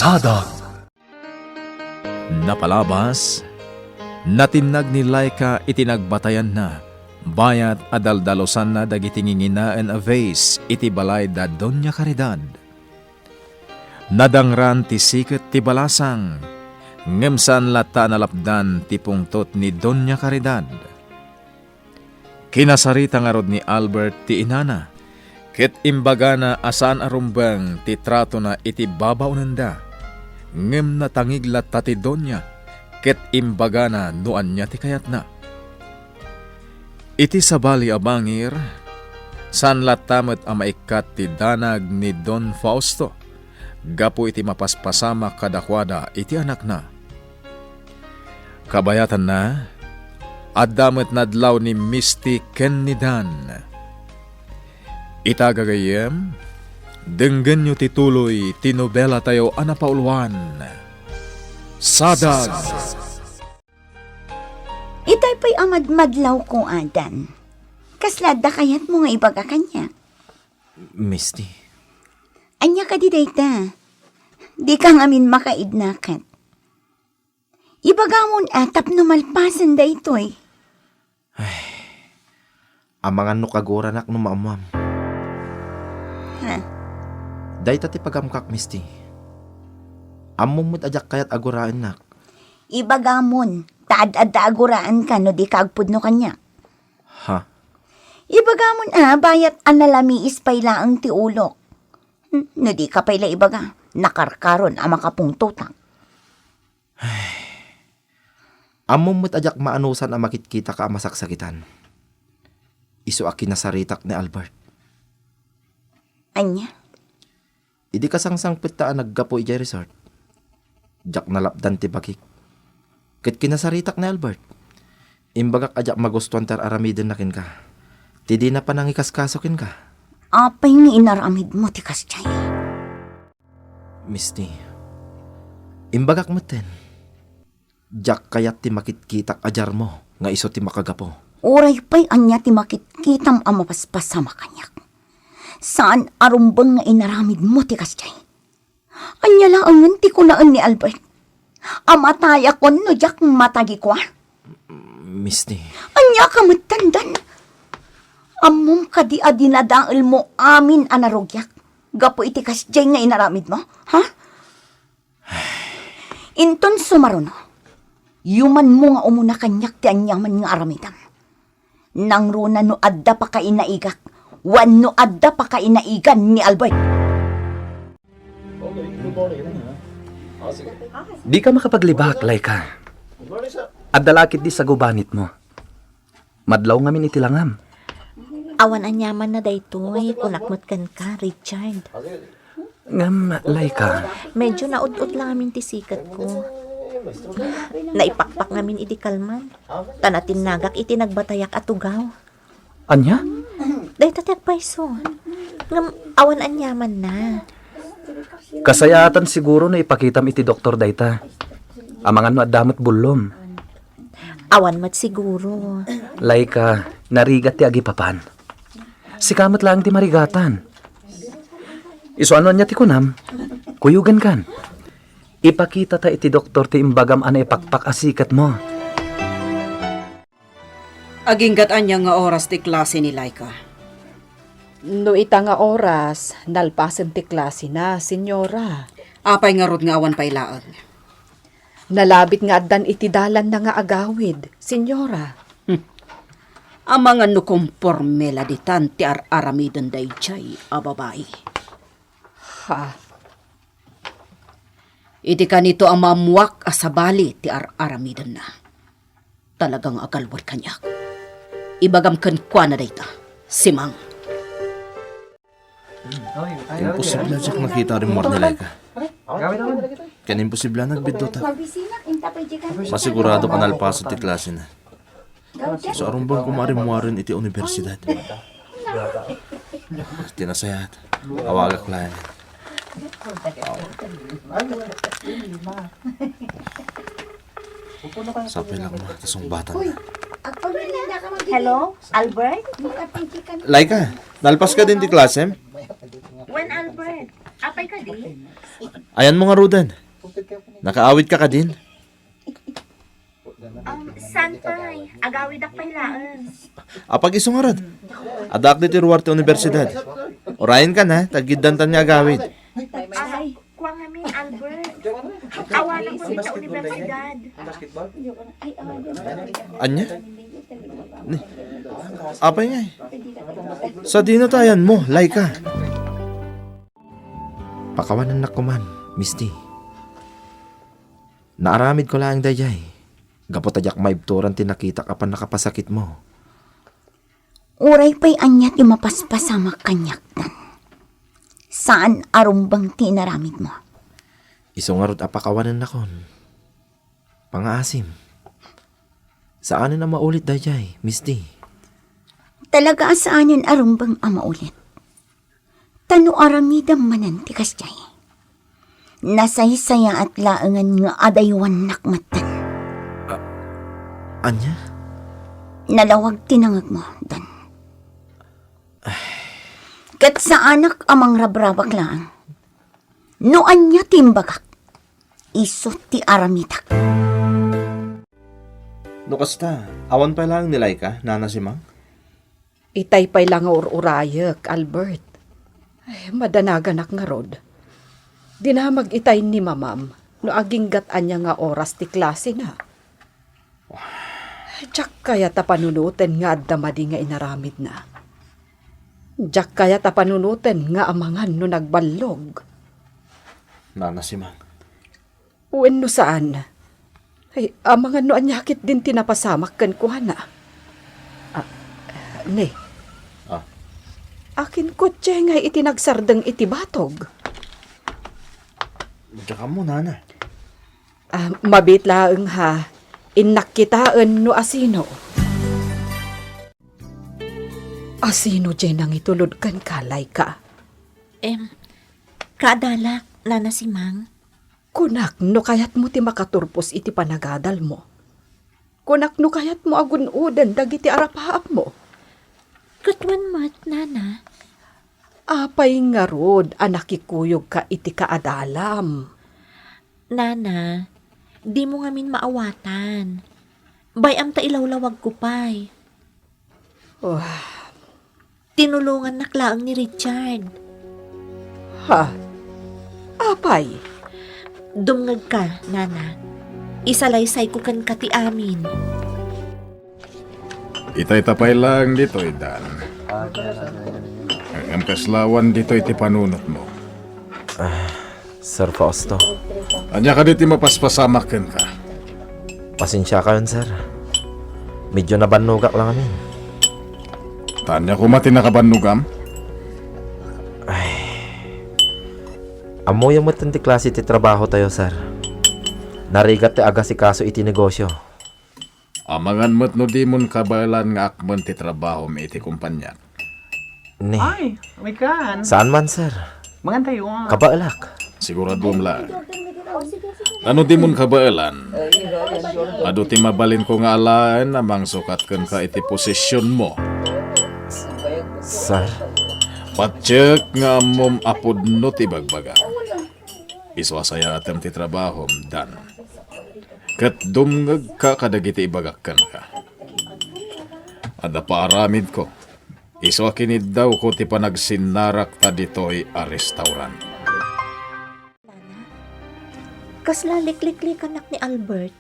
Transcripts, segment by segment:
Sadag. Napalabas, natinag ni Laika itinagbatayan na, bayat adaldalosan na dagitinginginaan a vase iti balay da Doña Caridad. Nadangran ti siket ti balasang, ngemsan lata nalapdan ti pungtot ni Doña Caridad. Kinasarita nga rod ni Albert ti inana, ket imbaga na asan arumbang ti trato na iti babaw nanda, ngem natangig lata ti Doña, ket imbaga na nuan niya ti kayat na. Iti sabali abangir, san latamet a maikat ti danag ni Don Fausto, gapo iti mapaspasama kadakwada iti anak na. Kabayatan na, addamet nadlaw ni Misty ken ni Dan. Itagagayem, denggen nyo tituloy tinobela tayo anapauluan. Sadag! Itay pa'y amadmadlaw ko, Adan. Kaslada kayat mo nga ibaga kanya. Misty, Anya ka di dayta. Di kang amin makaidnakat. Ibagamon atap no malpasan da ito'y. amangan no kagoranak no maamam. Ha? Day tati pagamkak, Misty. Amumut ajak kayat aguraan nak. Ibagamon, taad-ad aguraan ka no di kagpud no kanya. Ha? Ibagamon bayat analami ispay laang ti ulok. No di ka payla ibaga, nakarkaron ang makapungtutang. Amumut ajak maanusan ang makitkita ka masaksakitan. Isu akin nasaritak ni Albert. Anya? Idi kasangsang pitaan naggapo ijay resort. Jak nalapdan ti bakik. Ket kinasaritak ni Albert. Imbagak ajak magustuhan tar aramidin nakin ka. Tidi na pa nangikaskasokin ka. Apay nga inaramid mo ti kasyay. Misty, imbagak mo ten. Jak kayat ti makitkitak ajar mo nga iso ti makagapo. Uray pa'y anya ti makitkitam ang mapaspasama kanyak. Saan arumbang nga inaramid mo ti kasyay? Anya laangan ti kunaan ni Albert. Amataya kon no jak matagi ko. Misty, Anya ka matandan. Amom ka di adinadaal mo amin anarogyak. Gapo iti kasyay nga inaramid mo, ha? Inton sumaruno. Yuman mo nga umuna kanyak ti anyaman nga aramidam. Nang runa no adda pa ka inaigak, wan no adda pa ka inaigan ni Albert. Di ka makapaglibak, Laika. At dalakit di sa gubanit mo. Madlaw nga min itilangam. Awan anyaman na daytoy, kunakmat kan ka, Richard. Ngam, Laika. Medyo naudot lang amin ti sikat ko. Naipakpak namin iti kalman. Tanatin nagak iti nagbatayak at tugaw. Anya? Day tatak paiso. Ngam, awan anyaman na. Kasayatan siguro na ipakitam iti doktor dayta. Amangan no adamot bulom. Awan mat siguro. Laika, narigat ti agipapan. Sikamat lang ti marigatan. Iso ano niya ti kunam? Kuyugan kan. Ipakita ta iti doktor ti imbagam ana ipakpak asikat mo. Aginggat anya nga oras ti klase ni Laika. No ita nga oras, nalpasan ti klase na, senyora. Apay nga rod nga awan pailaan. Nalabit nga addan iti dalan na nga agawid, senyora. Amangan no komporme laditan ti aramidan dayjay a babae. Ha? Iti kanito ang mamuwak asabali ti aramidan na. Talagang agalwad kanyak. Ibagam kan kwa na dayta, simang. imposible jak nakita rin mo ni Laika. Kan imposible nagbidot ta. Masigurado ka nalpaso ti klase na. So arumbang kumari-muarin iti universidad. Tinasayat. Awagak lang. Sapay lang mo. Tasong bata na. Hello, Albert? Laika, nalpas ka din ti klase? When Albert? Apay ka di? Ayan mo nga, Rudan. Nakaawit ka din. San pay? Agawid ak pailaan. Apag iso nga rad. Adak di tiruwarte universidad. Orayin ka na, tagiddantan niya agawid. Kuha nga min, Albert. Awanan ko din sa universidad. Anya? Ni. Apay nga eh. Sa dinatayan mo, Laika. Pakawanan na kuman, Misty. Naaramid ko lang dayay. Gapotadyak maibturan tinakita ka pa nakapasakit mo. Uray pa'y anya ti mapaspasama kanyak nan. Saan arumbang tinaramid mo? Isungarod apakawanan na kon. Pangaasim. Saan na maulit dayay, Misty? Talaga saanin arumbang ama ulit. Tano aramidam manan ti kasjay. Nasaysaya at laangan nga adaywan nakmatan. Anya? Nalawag tinangag mo, Dan. Kat sa anak amang rabrabak lang. Noan niya timbagak. Iso ti aramitak. No kasta, awan pa lang ni Laika, nana si Mang? Itay pa'y lang nga ururayak, Albert. Ay, madanaganak nga rod. Di na mag-itay ni mamam, no aging gataan niya nga oras ti klase na. Diyak kaya ta panunutin nga adamadi nga inaramid na. Diyak kaya ta panunutin nga amangan no nagballog. Nana si Mang. Uwen no saan? Ay, amangan no anyakit din tinapasamak kan kuhana. Ne. Ah. Akin kotse nga itinagsardeng itibatog. Diyan ka mo, Nana. Mabit laeng ha. Inakitaan no asino. Asino dyan ang itulod kan kalay ka. Kaadalak, lana si Mang. Kunak no kayat mo ti makaturpos iti panagadal mo. Kunak no kayat mo agunudan dagiti arapaap mo. Katwan mat, nana. Apay nga rod, anakikuyog ka iti kaadalam. Nana, di mo nga min maawatan. Bayam ta ilawlawag ko pay. Tinulungan naklaang ni Richard. Ha? Apay? Dumngag ka, nana. Isalaysay ko kan kati amin. Itay-tapay lang dito, Dan. Ang kaslawan dito iti panunot mo. Sir Fausto, Anya ka dito mapaspasamakan ka. pasensya ka yun, sir. Medyo nabanugak lang amin. Tanya ko mati nakabanugam. Amo yung matanti klase ti trabaho tayo, sir. Narigat ti aga si kaso iti negosyo. Amangan mo't no di mon kabalan nga akman ti trabaho may iti kumpanya. Ni, Ay, may kan. saan man, sir? Mangan tayo nga. Kabaalak. Sigurado lang. Ano di mon kabaalan? Ado ti mabalin ko nga alaan namang sukat kan ka iti posisyon mo. Sir, Patsyak nga mom apod no ti bagbaga. Iswasaya atem ti trabaho, Dan. Kat dumngag ka kadagiti ibagakkan ka. Ada paaramid ko. Iswa kinid daw ko ti panagsinarak ta ditoy a restaurant. Kasla liklik anak ni Albert.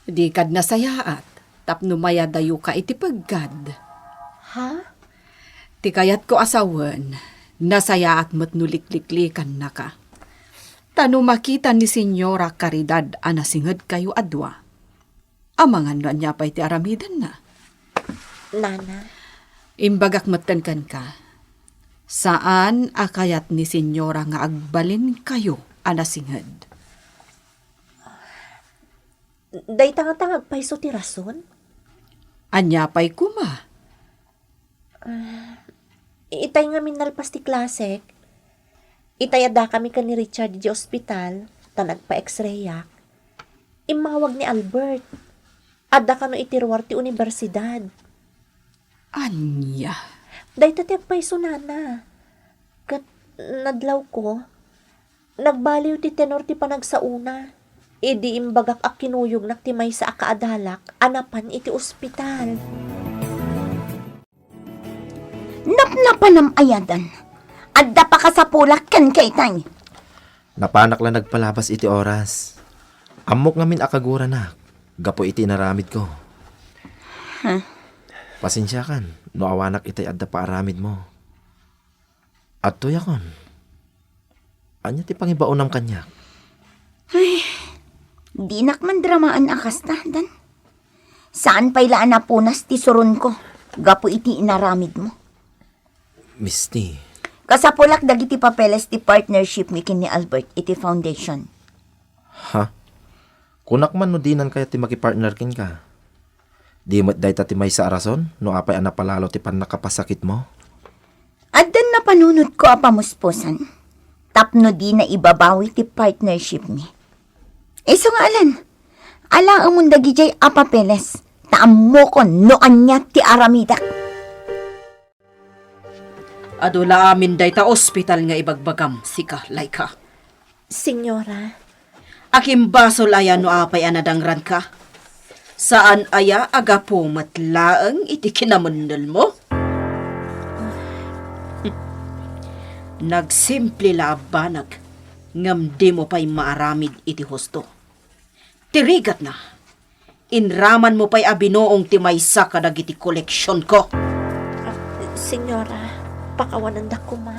Di kad nasayaat, tapno maya dayo ka iti paggad. Ha? Ti kayat ko asawan, nasayaat mo't nulikliklikan na ka. Tano makita ni Senyora Caridad anasingad kayo adwa. Amangan na niya pa iti aramidan na. Nana, Imbagak matankan ka. Saan akayat ni Senyora nga agbalin kayo anasingad? day tangag paiso ti rason? Anya pa'y kuma. Itay nga minalpas ti klasek. Itayada kami ka ni Richard di ospital, tanag pa x-rayak. Imawag ni Albert. Adda ka no itirwar ti universidad. Anya? Day tati agpaiso nana. Kat Nadlaw ko. Nagbaliw ti tenor ti panagsauna. Idi imbagak a kinuyog nak ti may sa akaadalak, anapan iti ospital. Napnapanam ayadan. Adda pa ka sa pulak kan kay tay. Napanak lang nagpalabas iti oras. Amok ngamin akagura na. Gapo iti naramid ko. Pasensya kan, no awanak itay adda pa aramid mo. At tuyakon. Anya ti pangibaonam kanya. Di nakman dramaan akas dan. Saan pa'y laan na punas ti suron ko? Gapo iti inaramid mo. Misty, Kasapulak dagiti papeles ti partnership mi kin ni Albert iti foundation. ha? Kunak man no dinan kaya ti makipartner kin ka. Di mo't day ti may sa arason, no apay anapalalo ti pan nakapasakit mo. Addan na panunod ko a pamuspusan. Tapno di na ibabawi ti partnership mi. Iso nga alan, ala amon dagijay a papeles, taammo ko no anya ti aramidak. Adula amin day ta ospital nga ibagbagam, sika, Laika. Senyora, Akim basol aya no apay anadangran ka. Saan aya aga pumatlaang iti kinamundal mo? Nagsimple labanag, ngam di mo pa'y maaramid iti husto. Tirigat na, inraman mo pa'y abinoong ti maysa kadag iti koleksyon ko. senyora, pakawanan da ko ma.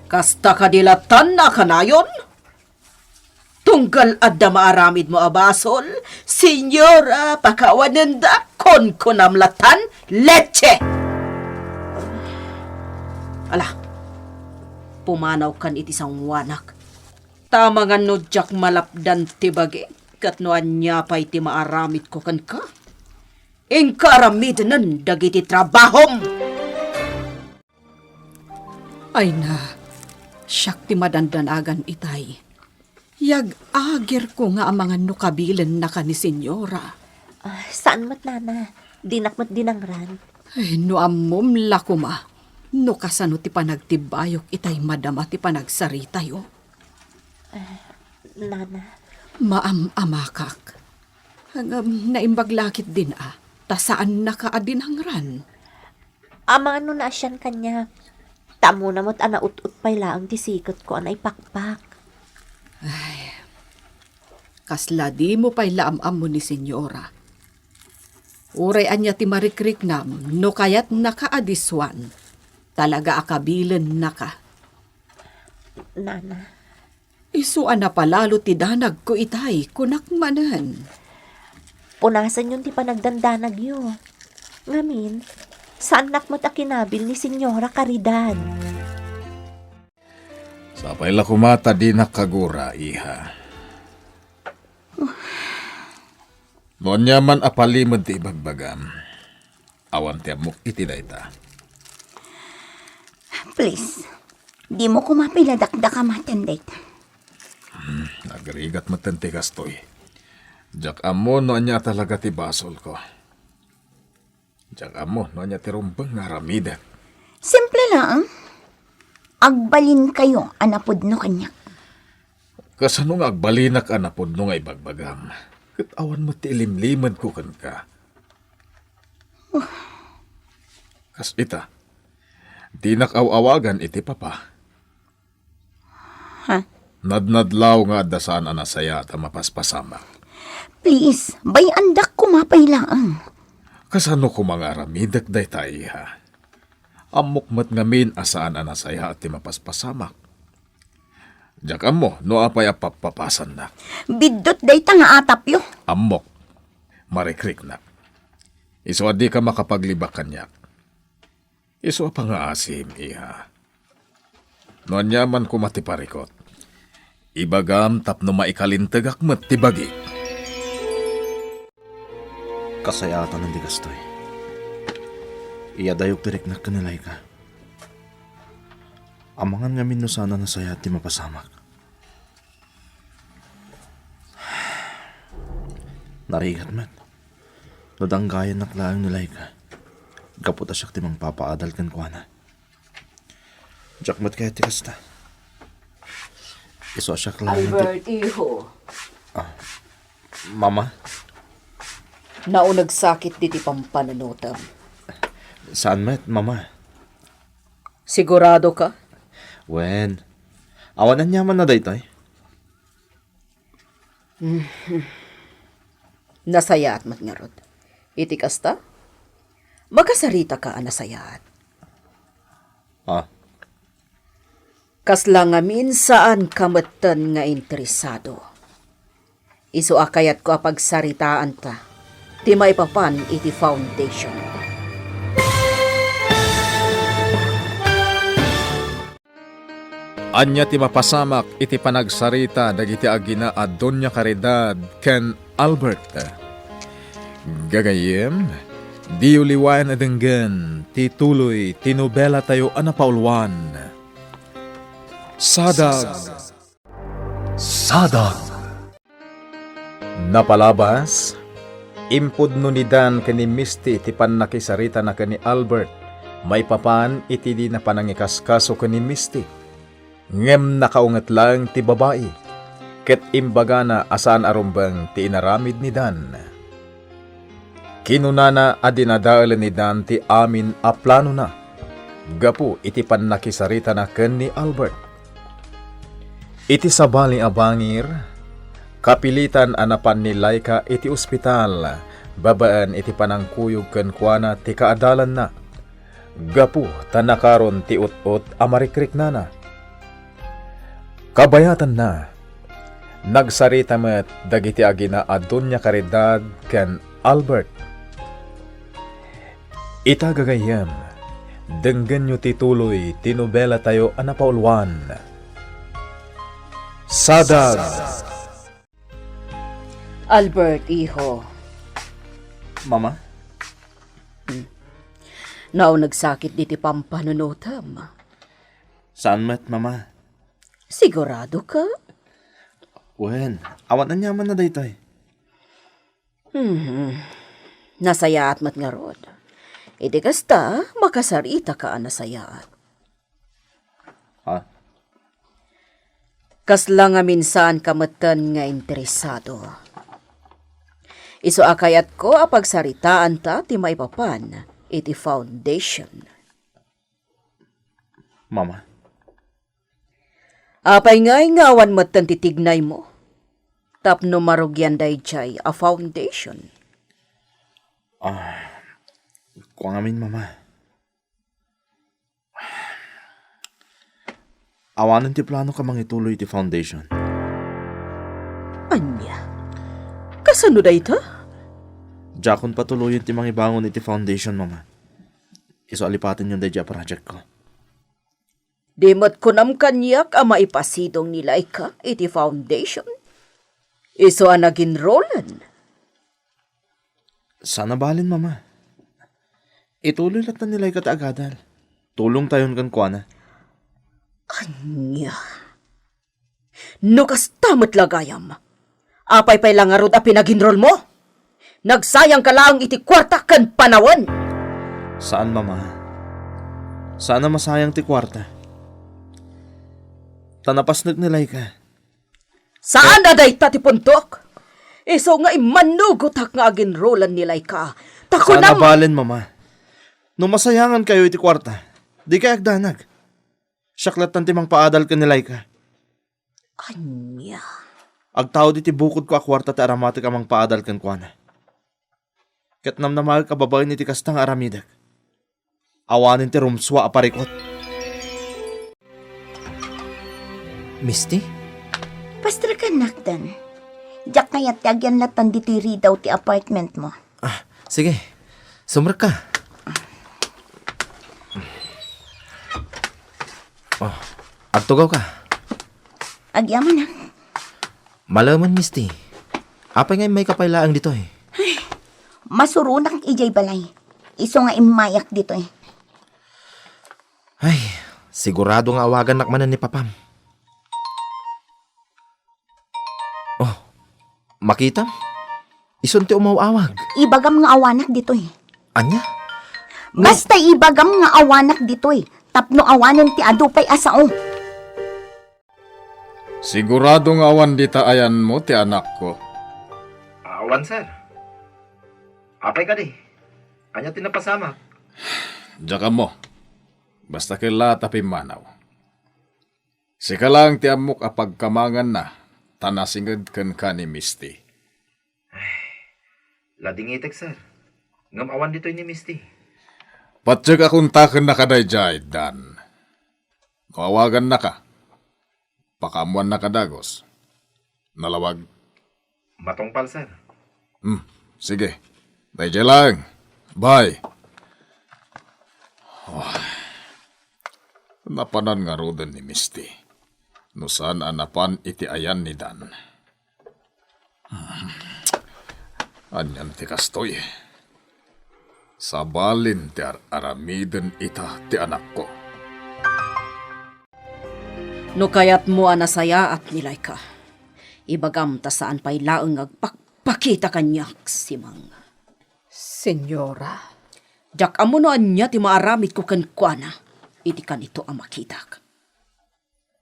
Kasta kadilatan na kanayon? Tunggal adda maaramid mo abasol, senyora, pakawanan da kon kunamlatan leche. Ala, pumanaw kan iti sang wanak. Tamangan no jak malapdan ti bagi, kat no anya pa'y ti maaramid ko kan ka. Ingkaramid nan dagiti trabahom. Ay na, siyak ti madandanagan itay. Yag agir ko nga ang mga nukabilan na ka ni senyora. Saan mat nana? Dinakmat dinangran. Ay, no amom lakuma. No kasano ti panagtibayok itay madama ti panagsaritayo. Nana, Maam-amakak. Hangam naimbaglakit din ta saan nakaadinangran. ama ano na asyan kanya. Tamo na mo't ana ut-ut pay laang ti sikot ko anay pakpak. Kasla di mo pa'y laam-am mo ni senyora. Uray anya ti marikrik nam, no kayat nakaadiswan. Talaga akabilan na ka. Nana, Isuan na palalo ti danag ko itay, kunak manan. punasan yun ti panagdandanag yun. Ngamin, saan nakmat a kinabil ni Senyora Caridad? Sapay la kumata di nakagura, iha. Noon yaman apalimod ti ibagbagam. Awan ti amok iti dayta. Please, di mo kumapiladak-dak ka matandit. Nagrigat matante kastoy. Jak amo no anya talaga ti basol ko. Jak amo no anya ti rumbang nga ramidak. Simple lang. Agbalin kayo, anapod no kanya. Kasano nga agbalinak anapod no nga ibagbagam. Kat awan mo ti ilimlimad ko kan ka. Kas ita, di nakawawagan iti papa. Ha? Nadnadlaw nga dasaan anasaya at mapaspasamak. Please, bayandak kumapailaan. Kasano ko mga ramidak day tayo ha? Amok ngamin asaan anasaya at mapaspasamak. Diyak mo, no apay apapapasan na. Bidot day nga atap yo. Amok, marikrik na. Iso di ka makapaglibak kanyak. Iso pa nga asim, iha. Noon yaman ko matiparikot. Ibagam tapno maikalintagak mat tibagi. Kasayatan ng digastoy. Iyadayog tirik na kanilay ka. Amangan ngamin no sana nasaya at di mapasamak. Narigat man. Nadanggayan naklaan nilay ka. Kaputa siya timang papaadal kan kwa na. Jack mat kaya ti kasta. Iso siya lang. Albert, iho. Mama, Naunag sakit diti pampanunutam. saan met, mama? Sigurado ka? Wen, awanan yaman na daytoy. Nasayaat mat nga rod. Iti kasta? Makasarita ka nasayaat. Ah, Kasla nga saan kamatan nga interesado. Isu akayat ko apagsaritaan ta. Ti maipapan iti foundation. Anya ti mapasamak iti panagsarita dagiti agina a Doña Caridad ken Albert. Gagayem, di uliwayan adenggan ti tuloy ti nobela tayo anapaulwan. Sadag. Sadag. Napalabas, impod no ni Dan kani Misty ti panakisarita na kani Albert, may papan iti di na panangikaskaso kani Misty. Ngem nakaungat lang ti babae, ket imbaga na asan arumbang ti inaramid ni Dan. Kinunana adinadaalan ni Dan ti amin a plano na, gapu iti panakisarita na ken ni Albert. Iti sabali a bangir, kapilitan anapan ni Laika iti ospital, babaan iti panangkuyog ken kuana ti kaadalan na, gapu tanakaron ti ut-ut a marikrik nana. Kabayatan na, nagsarita met dagiti agina a Doña Caridad ken Albert. Itagagayam, denggan nyo tituloy tinobela tayo anapaulwan. Sadag! Albert, iho. mama? Naunag sakit diti pampanunutam. Saan met, mama? Sigurado ka? Wen, awanan yaman na daytoy. Nasayaat mat nga rod. Iti kasta, makasarita ka nasayaat. Ha? Kasla nga minsan kamatan nga interesado. Isu akayat ko apagsaritaan ta ti maipapan iti foundation. Mama? Apay nga'y ngawan matan titignay mo. Tapno marugyan dayjay a foundation. Kung amin, mama. Awanan ti plano ka mangituloy ti foundation. Anya? Kasano day ta? Jakon patuloyin ti mangibangon iti foundation, mama. Iso alipatin yung dayja project ko. Di mat kunam kanyak a maipasidong nila ka iti foundation. Iso ang nag-enrollan. Sana balin, mama. Ituloy lahat na nila ikataagadal. Tulong tayon kan kuana. Anya? No kastamot lagayam. Apay-pay lang arod a pinag-enroll mo. Nagsayang ka lang iti kwarta kan panawan. Saan, mama? Sana masayang ti kwarta. Tanapas nilay ka. Saan na day ti puntok? Iso nga imanugot hak nga aginrolan nilay ka. Tako Sana nam... balin, mama. No masayangan kayo iti kwarta, di ka agdanag. Syaklat ng timang paadal ka nilay ka. Anya? Agtao di ti bukod ko a kwarta ti aramatik amang paadal kan kuana. Ket namnamahal ka babae ni ti kastang aramidak. Awanin ti rumswa a parikot. Misty? Pastra ka nakdan. Diyak kayat tagyan latan ditiri daw ti apartment mo. Sige. Sumrak ka. Agtugaw ka. Agyaman na. Malaman, Misty. Apay nga may kapailaang dito eh. Masurunak ijay balay. Iso nga imayak dito eh. Ay, sigurado nga awagan nakmanan ni Papam. Oh, makita? Isunti umawawag. Ibagam nga awanak dito eh. Anya? Basta ibagam nga awanak dito eh. Tapno awanan ti adupay asao. Siguradong awan di taayan mo ti anak ko. Awan, sir. Apay ka di. Anya tinapasama. Diyan mo. Basta kila tapi manaw. Sika lang ti amok apagkamangan na, tanasingad kan ka ni Misty. Lading itek, sir. Ngam awan dito ni Misty. Patsag akong taken na kadayjay, Dan. Kawagan na ka. Pakamuan na kadagos. Nalawag. Matongpal, sir. Sige. Dayjay lang. Bye. Napanan nga rodan ni Misty. No saan anapan iti ayan ni Dan. Anyan ti kastoy. Sabalin ti aramiden ita ti anak ko. No kayat mo anasaya at nilay ka. Ibagam ta saan pa'y laeng agpakpakita kanyak, simang. Senyora, Jak amo no anya ti maaramid ko kankwana. Iti kanito ang makitak.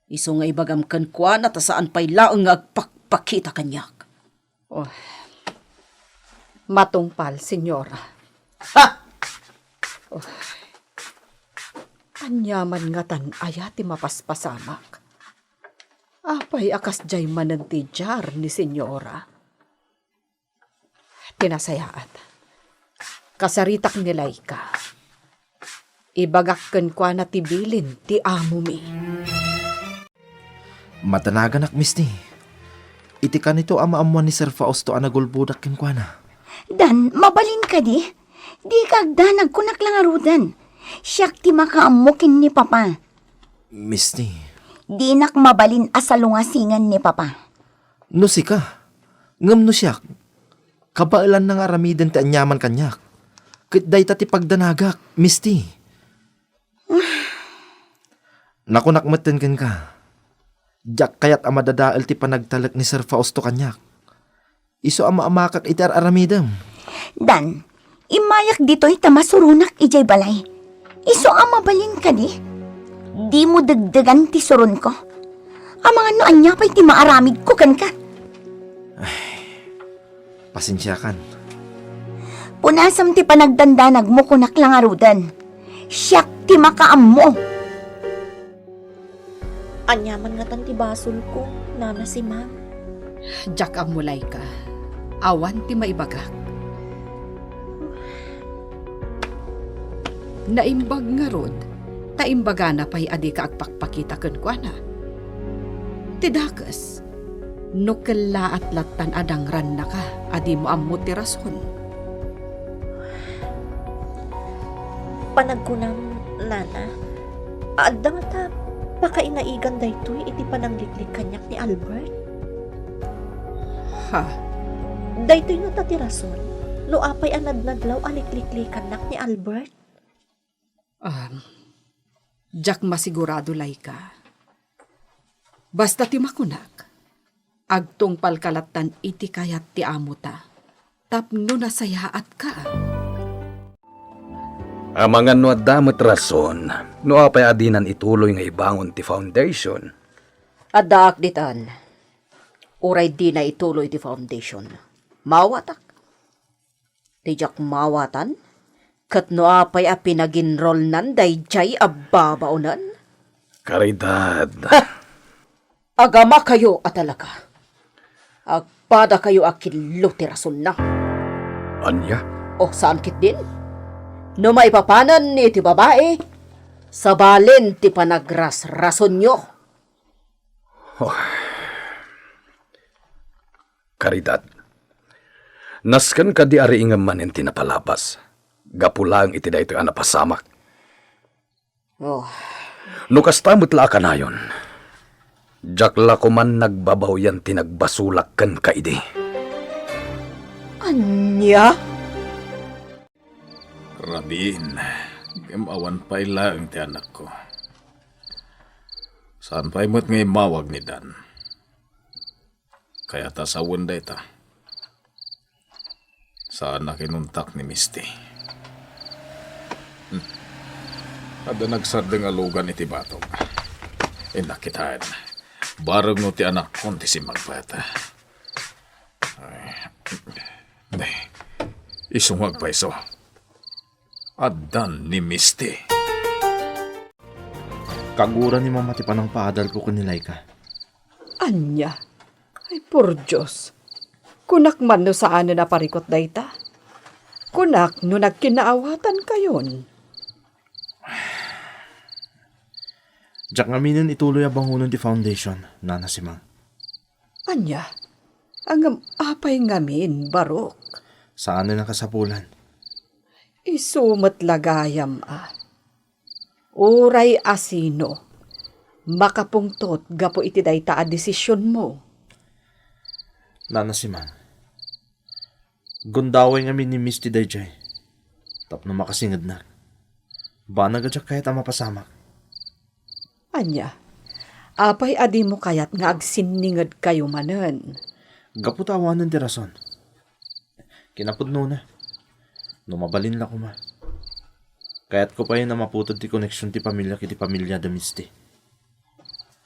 Iso nga ibagam kankwana ta saan pa'y laeng agpakpakita kanyak. matungpal, senyora. Ha! Anyaman nga tan ayati mapaspasamak. Apay akas jay mananti jar ni senyora. Tinasayaat. Kasaritak nilay ka. Ibagakken kwa na tibilin ti amo mi. Matanagan ak, Misty. Iti ka nito ama-amuan ni Sir Fausto anagulbudak kin kwa na. Dan, mabalin ka di. Di kagda nagkunak lang arudan. Siyak ti makaamukin ni Papa. Misty, Di nak mabalin asalungasingan ni Papa. no si ka. Ngam no siyak. Kabailan na nga ramiden ti anyaman kanyak. Kit day ti pagdanagak, Misty. Nakunak maten ken ka. Jak kayat amadadaal ti panagtalak ni Sir Fausto kanyak. Iso ama-amakak iti aramidem. Dan, imayak dito'y tamasurunak ijay balay. Iso ang mabalin ka di. Di mo dagdagan ti surun ko. Ang mga noan niya pa'y ti maaramid ko kan ka. Pasensya kan. Punasam ti panagdandanag mo kunak lang arudan. Siyak ti makaam mo. Anyaman nga tan ti basol ko, nana si ma'am. Jak ang mulay ka. Awan ti maibagak. Naimbag nga rod, taimbaga na pa'y adi ka agpakpakita kenkwana. Tidakas, no kala at latan adang ran na ka, adi mo ammo ti rason. Panagkunam, nana. Adda nga ta, pakainaigan daytoy iti panangliklik kanyak ni Albert. Ha, Daytoy nga tatirason, no apay anadnadlaw alikliklikan nak ni Albert. jak masigurado lay ka. Basta ti makunak, agtong palkalatan iti kayat ti amuta, tapno nasayaat ka. Amangan no adamot rason, no apay adinan ituloy nga ibangon ti foundation. Adak ditan, uray di na ituloy ti foundation. Mawatak. Tijak mawatan, kat no apay a pinaginrol nan dayjay abbabaunan. Karidad. Agama kayo atalaka. Agpada kayo akilo ti rason na. Anya? O saan kit din? No maipapanan ni ti babae, sabalin ti panagras rason nyo. Karidad. Naskan ka di ari ingam manen tinapalabas. Gapulang iti da ito anapasamak. Oh, No kastamot la ka na yun. Jakla ko man nagbabaw yan tinagbasulak kan kaidi. anya? Rabin, gemawan pa'y laeng ti anak ko. Saan pa'y mo't ngay mawag ni Dan? Kaya ta sa wunday ta. Saan na kinuntak ni Misty? Ada nagsardeng alugan iti batog. Inakitaan. Barag no ti anak kon ti si magbata. Nay, isungag pa iso. Adan ni Misty. Kagura ni mama ti panang paadal ko kunilay ka. Anya? Ay, por Diyos. Kunak man no saan na naparikot dayta? Kunak no nagkinaawatan kayon. Diyak ngaminin ituloy abangunan ti foundation, nana si Mang. Anya? Ang apay ngamin, barok. Saan na nakasapulan? Isumat lagayam Uray asino. Makapungtot gapo iti dayta a desisyon mo. Nana si Mang. Gundaway ngamin ni Misty Dayjay. Tapno makasingad na. Ba nagadyak kahit ang mapasamak. Anya? Apay adi mo kayat nga agsinningad kayo manen. Gaputawanan ti rason. Kinapudno na. Numabalin la ko ma. Kaya't ko pa yun na maputod ti koneksyon ti pamilya kiti pamilya da Misty.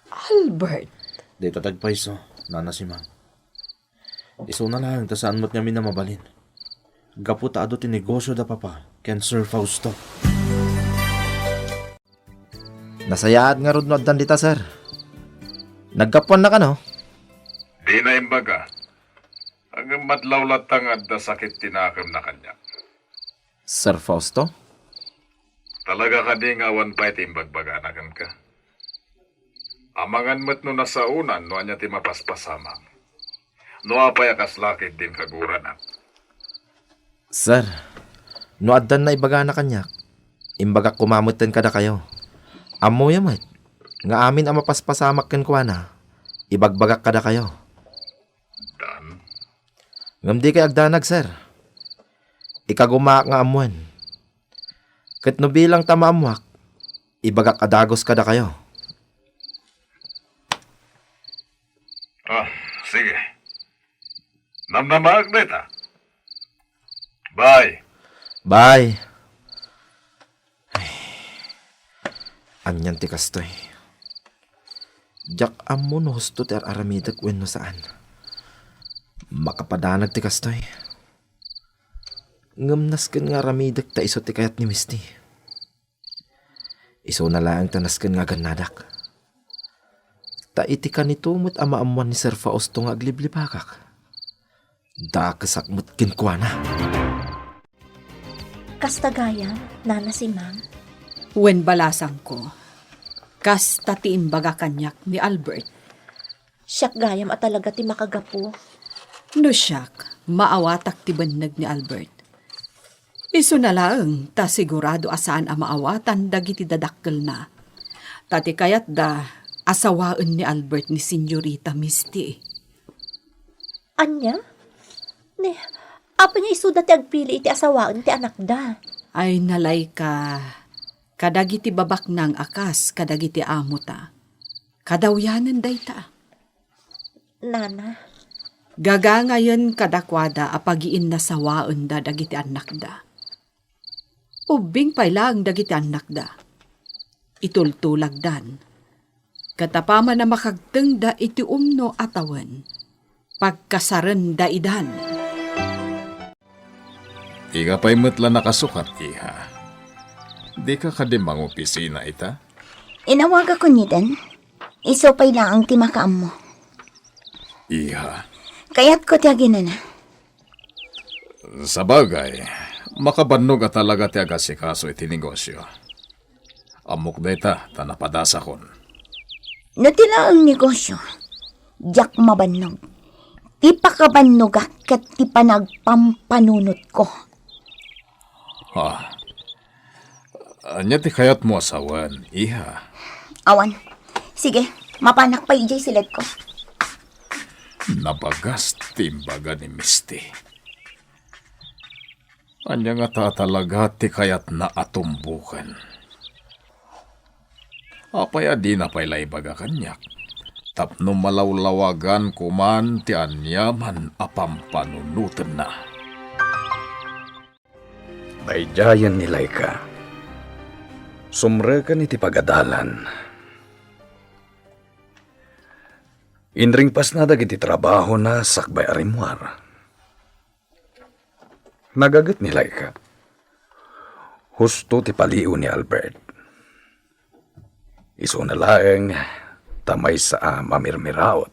Albert, Day tatagpaiso, nana si Mang. Iso na lang, ta saan mo't ngamin na mabalin. Gaputa ado ti negosyo da papa, ken Sir Fausto. Nasayaat nga rod no addan dita, sir. Nagkapuan na ka, no? Di na imbaga. Ang madlaw latangad da sakit tinakam na kanya. Sir Fausto? Talaga ka di ngawan pa iti imbagbaganagan ka. Amangan mo't no nasaunan no anya ti mapaspasamang. No apay akas lakid din kaguranan. Sir, no addan na ibaga na kanyak. Imbagak kumamutin kada kayo. Amo yamat. Nga amin ang mapaspasamak ken kuwa na. Ibagbagak kada kayo. Dan, Ngam di kay agdanag, sir. Ikagumaak nga amuan. Ket no bilang tamaamwak, ibagak adagos kada kayo. sige. Namnamag na ita. Bye. Bye. Ay, anyan ti kastoy. Jak amo no husto ti aramidag wenno saan. Makapadanag ti kastoy. Ngamnas ken nga aramidag ta iso ti kayat ni Misty. Iso na lang tanasken nga ganadak. Ta iti kanitumot ama amuan ni Sir Fausto nga agliblibakak. Da kasakmut kinkwana. Kastagayan, nana si Mang. Wen balasang ko, kas tatiin baga kanyak ni Albert. Siyak gayam at talaga ti makagapo. No siyak, maawatak ti banag ni Albert. Iso na lang, ta sigurado asaan ang maawatan dagiti dadakkel na. Tati kayat da, asawaan ni Albert ni Senyorita Misty. Anya? Ne, apa niya isuda ti agpili iti asawaan ti anak da? Ay nalay ka, kadagiti babak ng akas, kadagiti amuta. Kadawyanan dayta. Nana, Gagangayon kadakwada apagiin na sawaan da dagiti anak da. Ubing pailang dagiti anak da. Itultulag dan. Katapama na makagteng da iti umno atawan. Pagkasaran da idan. Iga pa'y matla nakasukat, iha. Di ka kadimang opisina ita? Inawag ako ni Dan. Iso pa'y lang ang timakaam mo. Iha. Kaya't ko tiyagin na. Sa bagay, makabannog at talaga ti agasikaso iti negosyo. Amok deta, tanapadasa kon. No tila ang negosyo. Diyak mabannog. Ti pakabannog kat ti panagpampanunot ko. Anya ti kayat mo asawan, iha. Awan. Sige, mapanak pa ijay silet ko. Nabagas timbaga ni Misty. Anya nga ta talaga ti kayat na atumbukan. Apay adi na pa'y laibaga kanyak. Tapno malawlawagan kuman ti anyaman apampanunuten na. Dayjayan ni Laika. Sumre ka ni ti pagadalan. Inring pas na dagiti trabaho na sakbay arimwar. Nagagat nilay ka. Husto ti paliw ni Albert. Iso na laeng tamay sa mamirmiraot.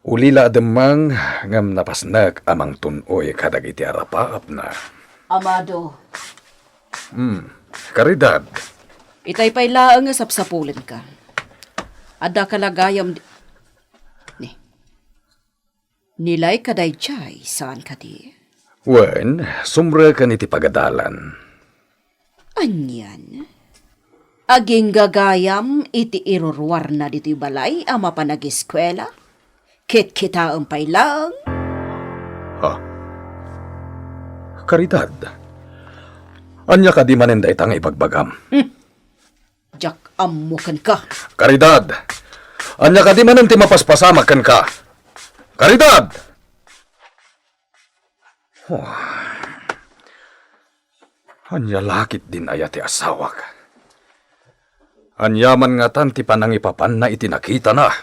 Ulila ademang ngam napasnag amang tunoy kadag iti arapaap na. Amado, Karidad, itay pa'y laang nga sapsapulan ka. Ada kalagayam nilay kaday chay, saan ka di? wen, sumre ka ni ti pagadalan. Anyan. Aging gagayam iti irurwar na dito'y balay ama pa nag-eskwela. Kit-kita ang pa'y lang. Karidad, anya ka di manenda itang ipagbagam. Jak amukan ka. Karidad, anya ka di manenti mapaspasamakan ka. Karidad! Anya lakit din ayati asawak. Anyaman nga tanti pa nang ipapan na itinakita na.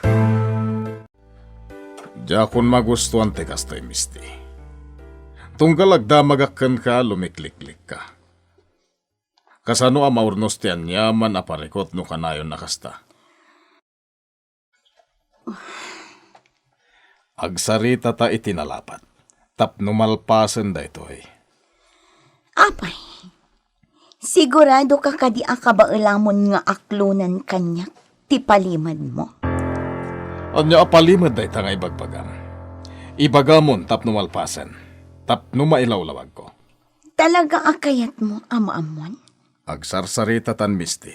Jakon magustuhan te kastay misti. Tunggal agdamagakan ka, lumikliklik ka. Kasano ang maurnos tiyan yaman aparikot no kanayon na kasta. Agsarita ta itinalapat. Tapno malpasan da ito eh. Apay, sigurado ka kadi akabailamon nga aklunan kanya, ti palimad mo. Anya apalimad da ita nga ibagbagam. Ibagamon tapno malpasan. Tapno mailawlawag ko. Talaga akayat mo, ama-amon? Agsarsarita tan misti.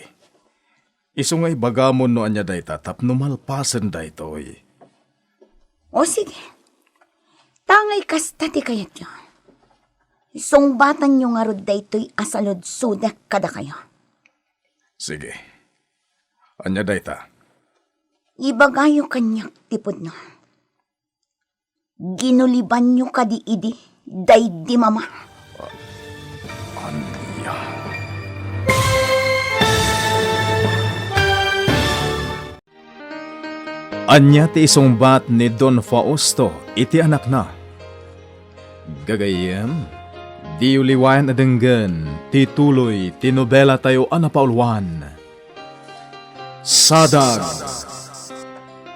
Isu nga ibagamon no anya da ita tapno malpasan da ito eh. O sige, tangay kasta ti kayat yun. Sungbatan nyo nga rod da ito'y asalod sudak kada kayo. Sige. Anya da ita? Ibagayo kanyak tipod no. Ginuliban nyo kadi idi, day di mama. Anya. Anya ti isungbat ni Don Fausto iti anak na. Gagayem, di uliwayan adenggan, ti tuloy, ti nobela tayo anapaulwan. Sadag.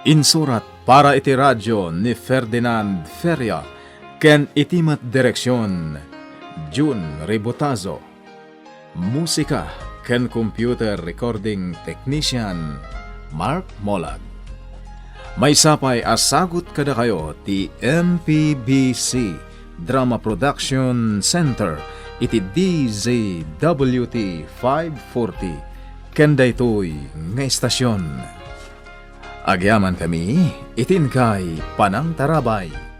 Insurat para iti radyo ni Ferdinand Feria, ken itimat direksyon, June Ribotazo. Musika ken computer recording technician, Mark Molag. May sapay asagot kada kayo ti MPBC Drama Production Center iti DZWT 540 ken daytoy nga istasyon. Agyaman kami itin kay Panang Tarabay.